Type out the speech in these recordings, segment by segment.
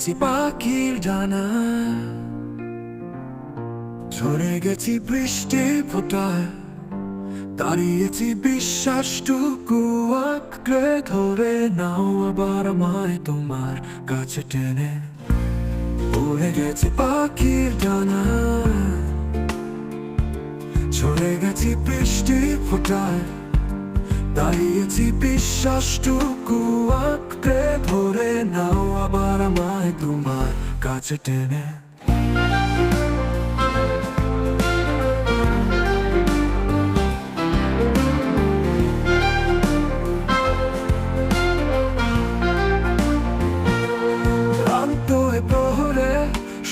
গেছি পাখির ডানা, ঝরে গেছি বৃষ্টি ফোটায়, দাঁড়িয়েছি বিশ্বাসটুকু আঁকড়ে ধরে নাও আবার আমায় তোমার কাছে টেনে। উড়ে গেছি পাখির ডানা, ঝরে গেছি বৃষ্টি ফোটায়, দাঁড়িয়েছি বিশ্বাসটুকু আঁকড়ে ধরে নাও আবার আমায় তোমার কাছে টেনে। প্রহরে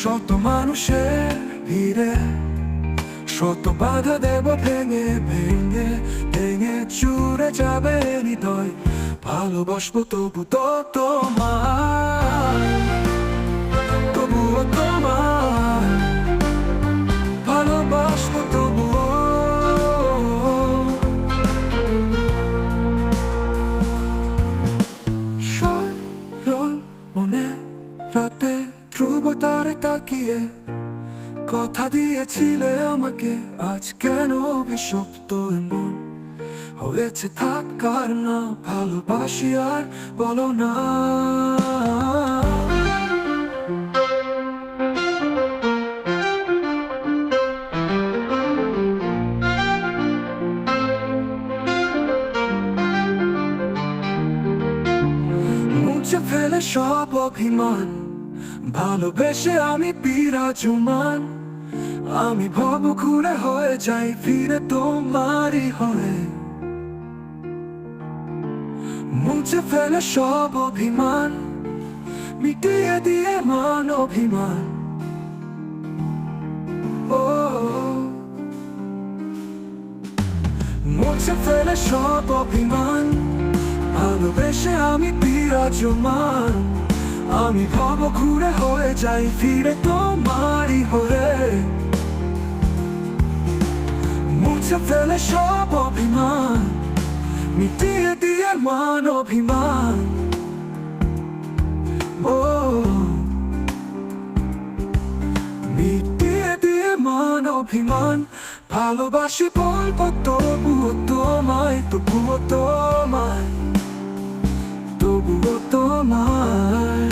শত মানুষের ভিড়ে, শত বাধা দেব ভেঙে ভেঙে ভেঙে চুরে যাবে হৃদয়। ভালোবাসবো তবু তো তোমার, তবুও তোমার ভালোবাসবো তবুও। সরল মনে রাতে ধ্রুব তারে তাকিয়ে কথা দিয়েছিলে আমাকে, আজ কেন অভিশপ্ত মন হয়েছে থাকার না ভালোবাসি আর বলো না। মুছে ফেলে সব অভিমান, ভালোবেসে আমি বিরাজমান, আমি ভব ঘুরে হয়ে যাই ফিরে তোমারই হয়ে। মুছে ফেলে সব অভিমান, মিটিয়ে দিয়ে মান অভিমান। ও মুছে ফেলে সব অভিমান, ভালোবেসে আমি বিরাজমান, আমি ভব ঘুরে হয়ে যাই ফিরে তোমারই হয়ে। মুছে ফেলে সব অভিমান, মিটিয়ে দিয়ে মান অভিমান। ও মিটিয়ে দিয়ে মান অভিমান, ভালোবাসি বলবো তবুও তোমায়, তবুও তোমায়, তবুও তোমায়।